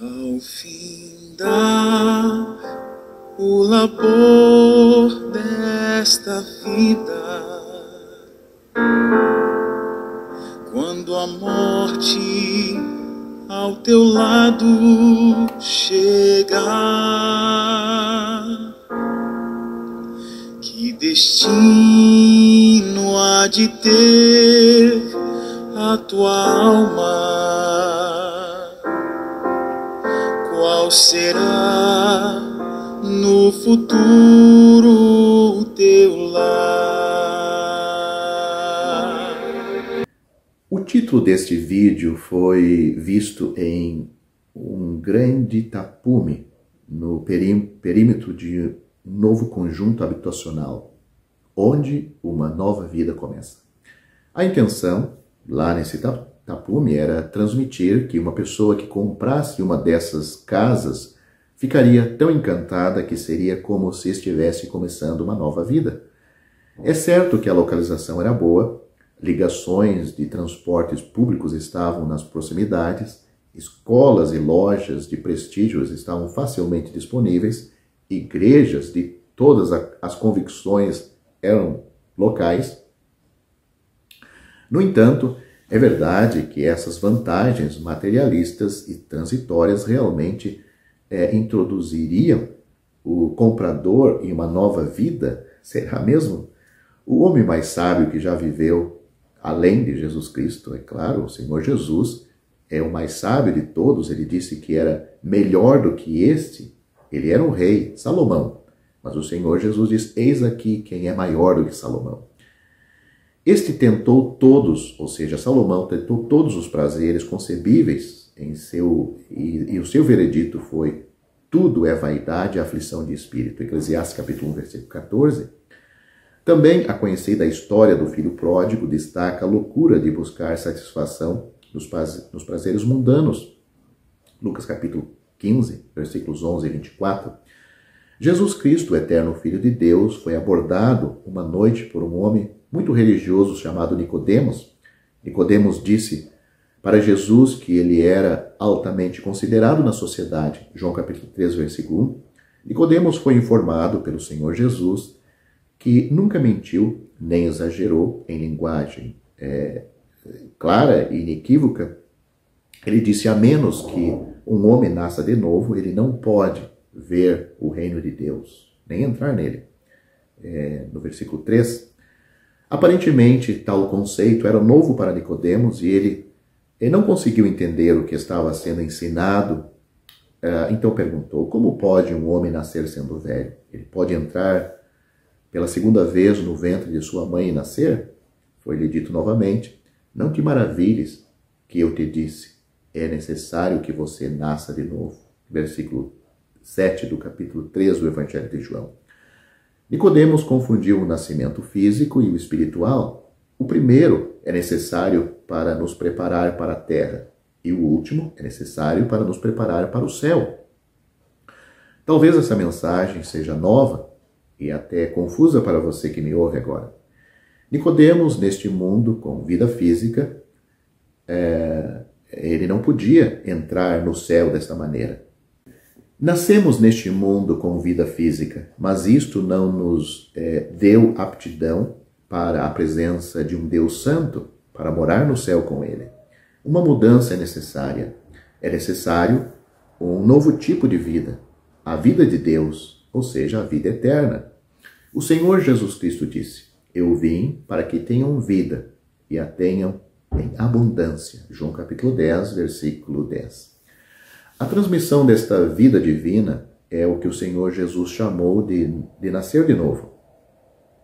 Ao findar o labor desta vida, quando a morte ao teu lado chegar, que destino há de ter a tua alma? Qual será no futuro o teu lar? O título deste vídeo foi visto em um grande tapume no perímetro de um novo conjunto habitacional, onde uma nova vida começa. A intenção, lá nesse tapume, era transmitir que uma pessoa que comprasse uma dessas casas ficaria tão encantada que seria como se estivesse começando uma nova vida. É certo que a localização era boa, ligações de transportes públicos estavam nas proximidades, escolas e lojas de prestígios estavam facilmente disponíveis, igrejas de todas as convicções eram locais. No entanto, é verdade que essas vantagens materialistas e transitórias realmente introduziriam o comprador em uma nova vida? Será mesmo? O homem mais sábio que já viveu, além de Jesus Cristo, é claro, o Senhor Jesus, é o mais sábio de todos. Ele disse que era melhor do que este. Ele era um rei, Salomão. Mas o Senhor Jesus diz, eis aqui quem é maior do que Salomão. Este tentou todos, ou seja, Salomão tentou todos os prazeres concebíveis e o seu veredito foi: tudo é vaidade e aflição de espírito. Eclesiastes capítulo 1, versículo 14. Também a conhecida história do filho pródigo destaca a loucura de buscar satisfação nos prazeres mundanos. Lucas capítulo 15, versículos 11 e 24. Jesus Cristo, o eterno Filho de Deus, foi abordado uma noite por um homem muito religioso chamado Nicodemos. Nicodemos disse para Jesus que ele era altamente considerado na sociedade. João capítulo 3, versículo 1. Nicodemos foi informado pelo Senhor Jesus que nunca mentiu nem exagerou em linguagem clara e inequívoca. Ele disse, a menos que um homem nasça de novo, ele não pode ver o reino de Deus, nem entrar nele. No versículo 3, aparentemente tal conceito era novo para Nicodemos e ele não conseguiu entender o que estava sendo ensinado. Então perguntou, como pode um homem nascer sendo velho? Ele pode entrar pela segunda vez no ventre de sua mãe e nascer? Foi-lhe dito novamente, não te maravilhes que eu te disse, é necessário que você nasça de novo. Versículo 7 do capítulo 3 do Evangelho de João. Nicodemos confundiu o nascimento físico e o espiritual. O primeiro é necessário para nos preparar para a terra, e o último é necessário para nos preparar para o céu. Talvez essa mensagem seja nova e até confusa para você que me ouve agora. Nicodemos, neste mundo com vida física, ele não podia entrar no céu desta maneira. Nascemos neste mundo com vida física, mas isto não nos deu aptidão para a presença de um Deus Santo, para morar no céu com Ele. Uma mudança é necessária. É necessário um novo tipo de vida, a vida de Deus, ou seja, a vida eterna. O Senhor Jesus Cristo disse, eu vim para que tenham vida e a tenham em abundância. João capítulo 10, versículo 10. A transmissão desta vida divina é o que o Senhor Jesus chamou de nascer de novo.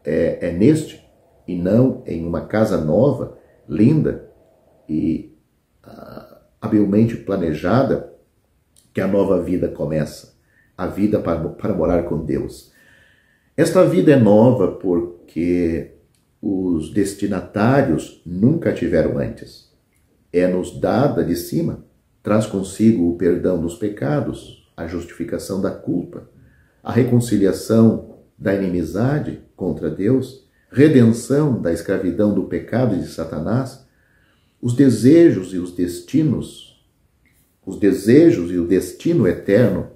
É neste, e não em uma casa nova, linda e habilmente planejada, que a nova vida começa. A vida para morar com Deus. Esta vida é nova porque os destinatários nunca tiveram antes. É-nos dada de cima, traz consigo o perdão dos pecados, a justificação da culpa, a reconciliação da inimizade contra Deus, redenção da escravidão do pecado e de Satanás, os desejos e os destinos os desejos e o destino eterno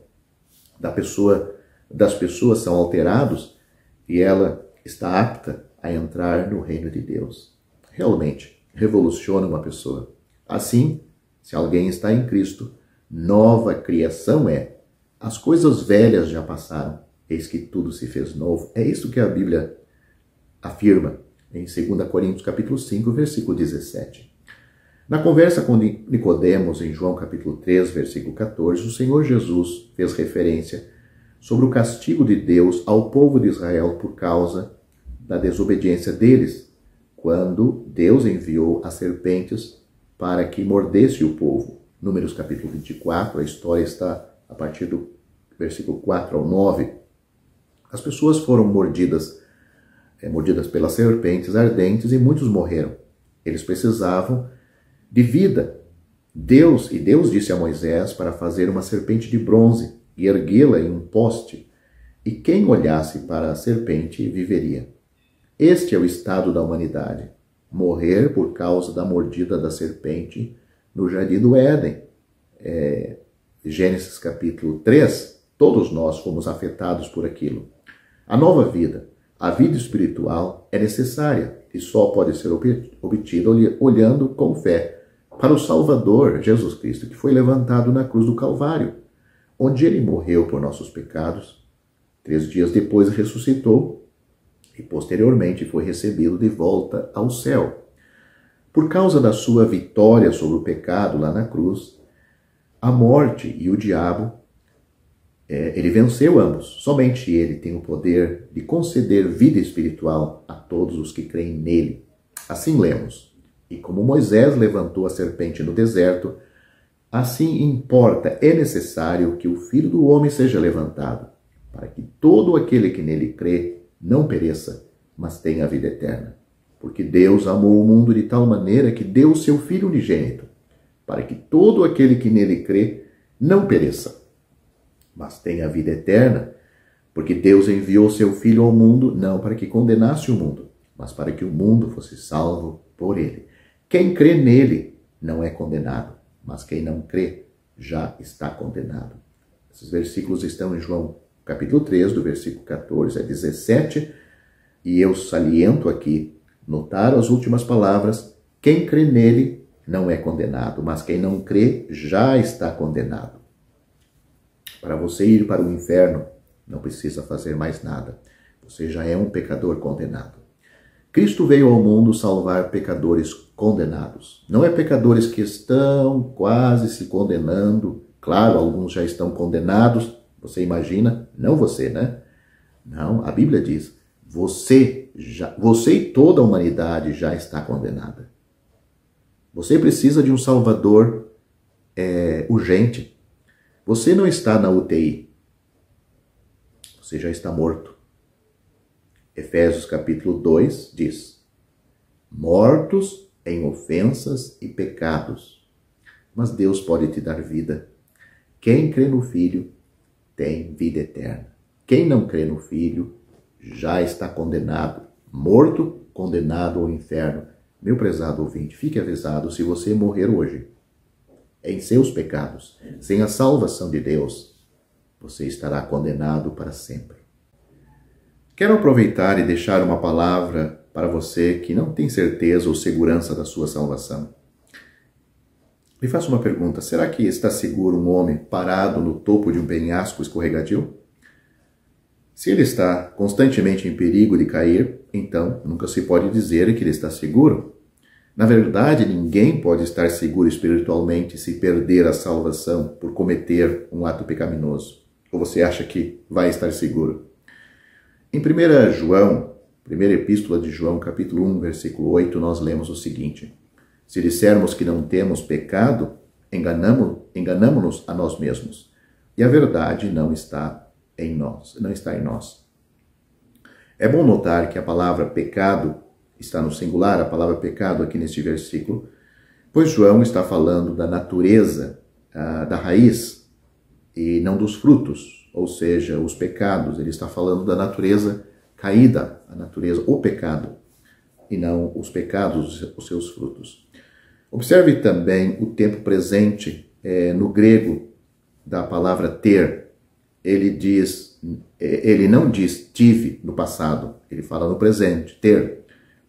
das pessoas são alterados e ela está apta a entrar no reino de Deus. Realmente, revoluciona uma pessoa. Assim, se alguém está em Cristo, nova criação é. As coisas velhas já passaram, eis que tudo se fez novo. É isso que a Bíblia afirma em 2 Coríntios capítulo 5, versículo 17. Na conversa com Nicodemos, em João capítulo 3, versículo 14, o Senhor Jesus fez referência sobre o castigo de Deus ao povo de Israel por causa da desobediência deles, quando Deus enviou as serpentes para que mordesse o povo. Números capítulo 24, a história está a partir do versículo 4 ao 9. As pessoas foram mordidas pelas serpentes ardentes e muitos morreram. Eles precisavam de vida. Deus disse a Moisés para fazer uma serpente de bronze e erguê-la em um poste, e quem olhasse para a serpente viveria. Este é o estado da humanidade. Morrer por causa da mordida da serpente no jardim do Éden. Gênesis capítulo 3, todos nós fomos afetados por aquilo. A nova vida, a vida espiritual, é necessária e só pode ser obtida olhando com fé para o Salvador, Jesus Cristo, que foi levantado na cruz do Calvário, onde ele morreu por nossos pecados. 3 dias depois ressuscitou e posteriormente foi recebido de volta ao céu. Por causa da sua vitória sobre o pecado lá na cruz, a morte e o diabo, ele venceu ambos. Somente ele tem o poder de conceder vida espiritual a todos os que creem nele. Assim lemos: e como Moisés levantou a serpente no deserto, assim importa, é necessário que o Filho do Homem seja levantado, para que todo aquele que nele crê não pereça, mas tenha a vida eterna. Porque Deus amou o mundo de tal maneira que deu o seu Filho unigênito, para que todo aquele que nele crê não pereça, mas tenha a vida eterna. Porque Deus enviou seu Filho ao mundo, não para que condenasse o mundo, mas para que o mundo fosse salvo por ele. Quem crê nele não é condenado, mas quem não crê já está condenado. Esses versículos estão em João capítulo 3, do versículo 14 a 17, e eu saliento aqui, notar as últimas palavras: quem crê nele não é condenado, mas quem não crê já está condenado. Para você ir para o inferno, não precisa fazer mais nada. Você já é um pecador condenado. Cristo veio ao mundo salvar pecadores condenados. Não é pecadores que estão quase se condenando. Claro, alguns já estão condenados. Você imagina? Não você, né? Não, a Bíblia diz: você e toda a humanidade já está condenada. Você precisa de um Salvador urgente. Você não está na UTI. Você já está morto. Efésios capítulo 2 diz: mortos em ofensas e pecados, mas Deus pode te dar vida. Quem crê no Filho tem vida eterna. Quem não crê no Filho já está condenado, morto, condenado ao inferno. Meu prezado ouvinte, fique avisado: se você morrer hoje em seus pecados, sem a salvação de Deus, você estará condenado para sempre. Quero aproveitar e deixar uma palavra para você que não tem certeza ou segurança da sua salvação. Me faça uma pergunta: será que está seguro um homem parado no topo de um penhasco escorregadio? Se ele está constantemente em perigo de cair, então nunca se pode dizer que ele está seguro. Na verdade, ninguém pode estar seguro espiritualmente se perder a salvação por cometer um ato pecaminoso. Ou você acha que vai estar seguro? Em 1 João, primeira epístola de João, capítulo 1, versículo 8, nós lemos o seguinte: se dissermos que não temos pecado, enganamo-nos a nós mesmos, e a verdade não está em nós. É bom notar que a palavra pecado está no singular, a palavra pecado aqui neste versículo, pois João está falando da natureza, da raiz, e não dos frutos, ou seja, os pecados. Ele está falando da natureza caída, a natureza, o pecado, e não os pecados, os seus frutos. Observe também o tempo presente no grego da palavra ter, ele não diz tive no passado, ele fala no presente, ter.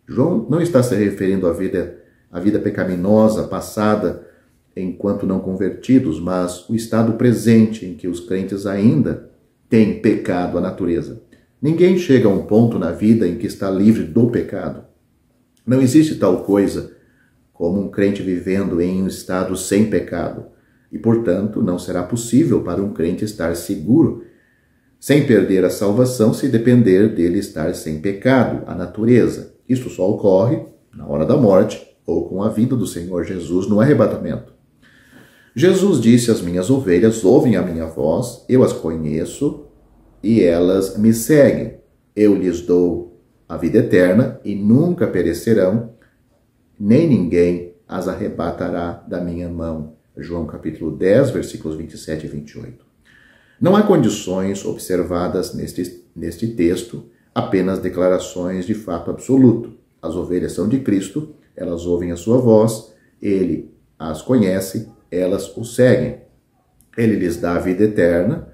João não está se referindo à vida pecaminosa passada enquanto não convertidos, mas o estado presente em que os crentes ainda têm pecado à natureza. Ninguém chega a um ponto na vida em que está livre do pecado. Não existe tal coisa como um crente vivendo em um estado sem pecado. E, portanto, não será possível para um crente estar seguro, sem perder a salvação, se depender dele estar sem pecado, a natureza. Isto só ocorre na hora da morte ou com a vinda do Senhor Jesus no arrebatamento. Jesus disse: as minhas ovelhas ouvem a minha voz, eu as conheço e elas me seguem. Eu lhes dou a vida eterna e nunca perecerão, nem ninguém as arrebatará da minha mão. João capítulo 10, versículos 27 e 28. Não há condições observadas neste texto, apenas declarações de fato absoluto. As ovelhas são de Cristo, elas ouvem a sua voz, ele as conhece, elas o seguem. Ele lhes dá a vida eterna,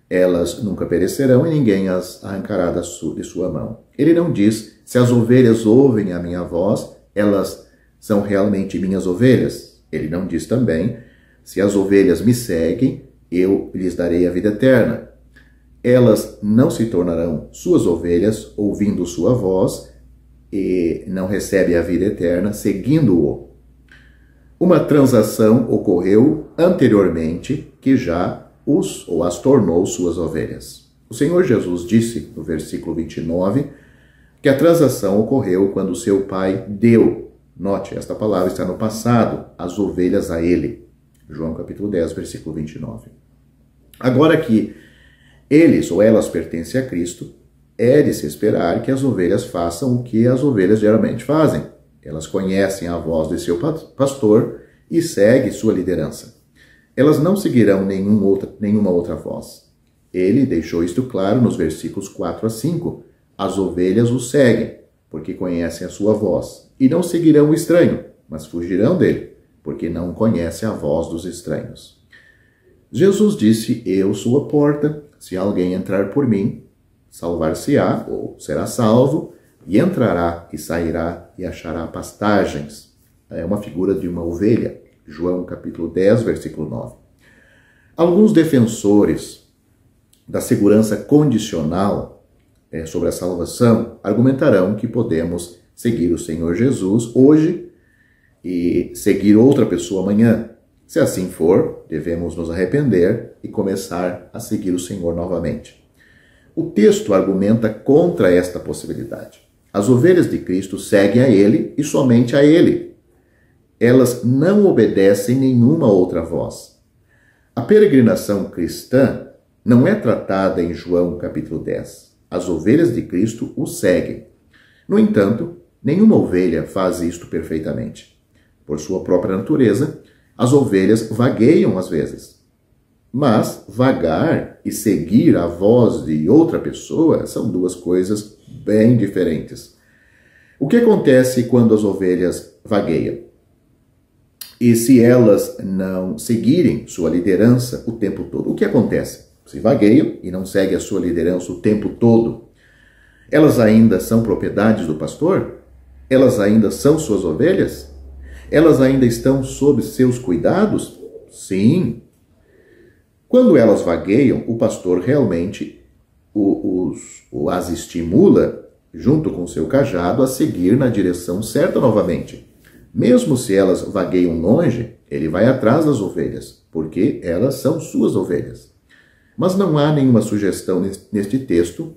elas nunca perecerão e ninguém as arrancará de sua mão. Ele não diz: se as ovelhas ouvem a minha voz, elas são realmente minhas ovelhas. Ele não diz também: se as ovelhas me seguem, eu lhes darei a vida eterna. Elas não se tornarão suas ovelhas ouvindo sua voz e não recebem a vida eterna seguindo-o. Uma transação ocorreu anteriormente que já as tornou suas ovelhas. O Senhor Jesus disse no versículo 29 que a transação ocorreu quando seu pai deu, note, esta palavra está no passado, as ovelhas a ele. João capítulo 10, versículo 29. Agora que eles ou elas pertencem a Cristo, é de se esperar que as ovelhas façam o que as ovelhas geralmente fazem. Elas conhecem a voz de seu pastor e seguem sua liderança. Elas não seguirão nenhuma outra voz. Ele deixou isto claro nos versículos 4 a 5. As ovelhas o seguem, porque conhecem a sua voz, e não seguirão o estranho, mas fugirão dele, porque não conhecem a voz dos estranhos. Jesus disse: eu sou a porta, se alguém entrar por mim, salvar-se-á, ou será salvo, e entrará e sairá e achará pastagens. É uma figura de uma ovelha. João capítulo 10, versículo 9. Alguns defensores da segurança condicional sobre a salvação argumentarão que podemos seguir o Senhor Jesus hoje e seguir outra pessoa amanhã. Se assim for, devemos nos arrepender e começar a seguir o Senhor novamente. O texto argumenta contra esta possibilidade. As ovelhas de Cristo seguem a Ele e somente a Ele. Elas não obedecem nenhuma outra voz. A peregrinação cristã não é tratada em João capítulo 10. As ovelhas de Cristo o seguem. No entanto, nenhuma ovelha faz isto perfeitamente. Por sua própria natureza, as ovelhas vagueiam às vezes. Mas vagar e seguir a voz de outra pessoa são duas coisas bem diferentes. O que acontece quando as ovelhas vagueiam? E se elas não seguirem sua liderança o tempo todo, o que acontece? Se vagueiam e não seguem a sua liderança o tempo todo, elas ainda são propriedades do pastor? Elas ainda são suas ovelhas? Elas ainda estão sob seus cuidados? Sim. Quando elas vagueiam, o pastor realmente as estimula, junto com seu cajado, a seguir na direção certa novamente. Mesmo se elas vagueiam longe, ele vai atrás das ovelhas, porque elas são suas ovelhas. Mas não há nenhuma sugestão neste texto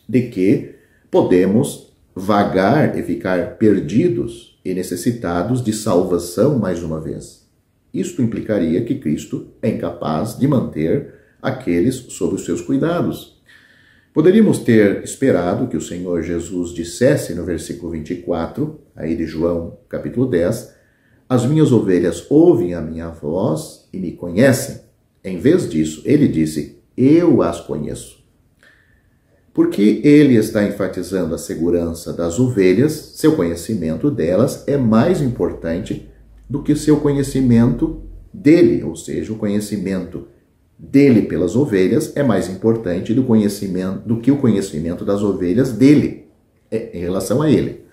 de que podemos vagar e ficar perdidos e necessitados de salvação mais uma vez. Isto implicaria que Cristo é incapaz de manter aqueles sob os seus cuidados. Poderíamos ter esperado que o Senhor Jesus dissesse no versículo 24, aí de João capítulo 10, as minhas ovelhas ouvem a minha voz e me conhecem. Em vez disso, ele disse, eu as conheço. Porque ele está enfatizando a segurança das ovelhas, seu conhecimento delas é mais importante do que seu conhecimento dele, ou seja, o conhecimento dele pelas ovelhas é mais importante do que o conhecimento das ovelhas dele, em relação a ele.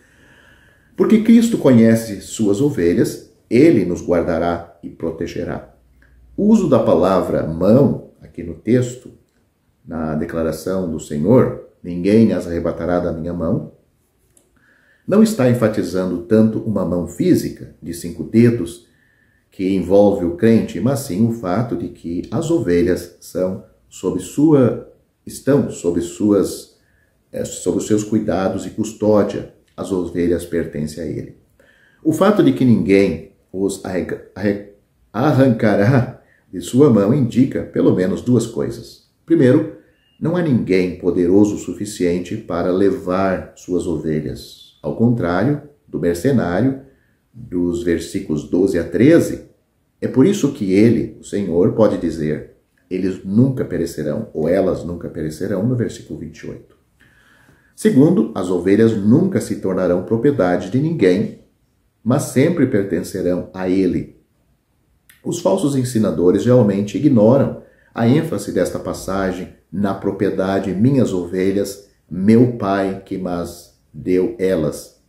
Porque Cristo conhece suas ovelhas, ele nos guardará e protegerá. O uso da palavra mão, aqui no texto, na declaração do Senhor, ninguém as arrebatará da minha mão, não está enfatizando tanto uma mão física, de 5 dedos, que envolve o crente, mas sim o fato de que as ovelhas estão sob os seus cuidados e custódia. As ovelhas pertencem a ele. O fato de que ninguém os arrancará de sua mão indica pelo menos 2 coisas. Primeiro, não há ninguém poderoso o suficiente para levar suas ovelhas. Ao contrário do mercenário, dos versículos 12 a 13, é por isso que ele, o Senhor, pode dizer, eles nunca perecerão, ou elas nunca perecerão, no versículo 28. Segundo, as ovelhas nunca se tornarão propriedade de ninguém, mas sempre pertencerão a ele. Os falsos ensinadores geralmente ignoram a ênfase desta passagem na propriedade minhas ovelhas, meu Pai que mas deu elas.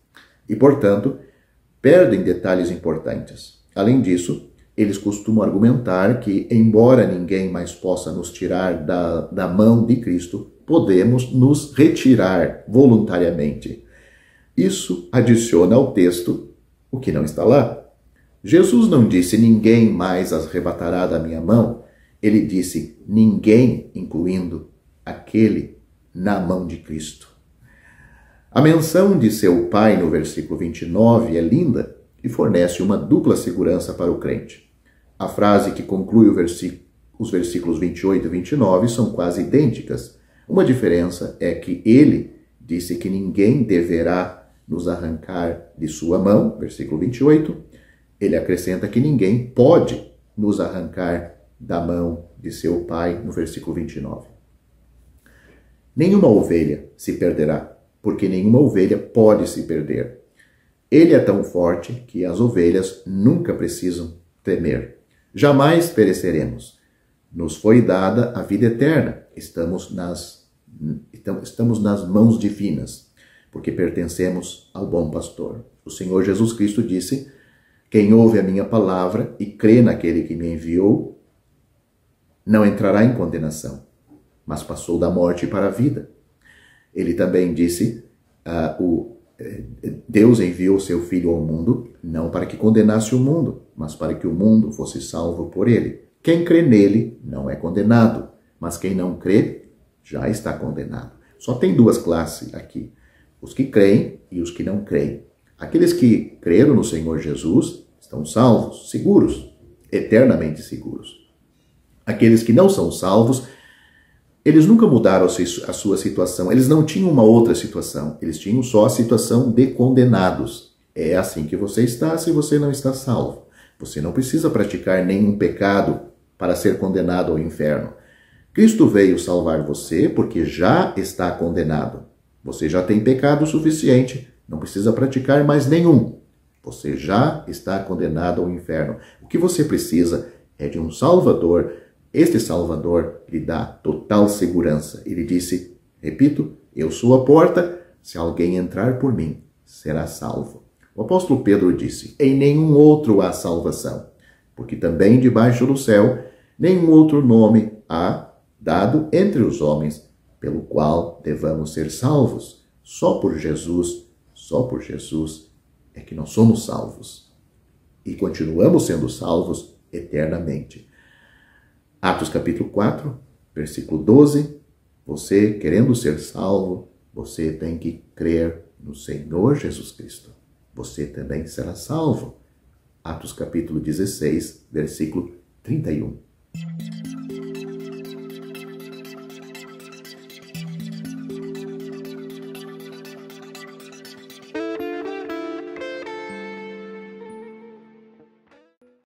E, portanto, perdem detalhes importantes. Além disso, eles costumam argumentar que, embora ninguém mais possa nos tirar da mão de Cristo, podemos nos retirar voluntariamente. Isso adiciona ao texto o que não está lá. Jesus não disse, ninguém mais as arrebatará da minha mão. Ele disse, ninguém, incluindo aquele na mão de Cristo. A menção de seu Pai no versículo 29 é linda e fornece uma dupla segurança para o crente. A frase que conclui os versículos 28 e 29 são quase idênticas. Uma diferença é que ele disse que ninguém deverá nos arrancar de sua mão, versículo 28. Ele acrescenta que ninguém pode nos arrancar da mão de seu Pai, no versículo 29. Nenhuma ovelha se perderá, porque nenhuma ovelha pode se perder. Ele é tão forte que as ovelhas nunca precisam temer. Jamais pereceremos. Nos foi dada a vida eterna. Estamos nas mãos divinas, porque pertencemos ao bom pastor. O Senhor Jesus Cristo disse, quem ouve a minha palavra e crê naquele que me enviou, não entrará em condenação, mas passou da morte para a vida. Ele também disse, Deus enviou seu Filho ao mundo, não para que condenasse o mundo, mas para que o mundo fosse salvo por ele. Quem crê nele não é condenado, mas quem não crê já está condenado. Só tem 2 classes aqui, os que creem e os que não creem. Aqueles que creram no Senhor Jesus estão salvos, seguros, eternamente seguros. Aqueles que não são salvos, eles nunca mudaram a sua situação, eles não tinham uma outra situação, eles tinham só a situação de condenados. É assim que você está se você não está salvo. Você não precisa praticar nenhum pecado para ser condenado ao inferno. Cristo veio salvar você porque já está condenado. Você já tem pecado suficiente, não precisa praticar mais nenhum. Você já está condenado ao inferno. O que você precisa é de um Salvador. Este Salvador lhe dá total segurança. Ele disse, repito, eu sou a porta, se alguém entrar por mim, será salvo. O apóstolo Pedro disse, em nenhum outro há salvação, porque também debaixo do céu, nenhum outro nome há dado entre os homens, pelo qual devamos ser salvos. Só por Jesus é que nós somos salvos. E continuamos sendo salvos eternamente. Atos capítulo 4, versículo 12. Você, querendo ser salvo, você tem que crer no Senhor Jesus Cristo. Você também será salvo. Atos capítulo 16, versículo 31.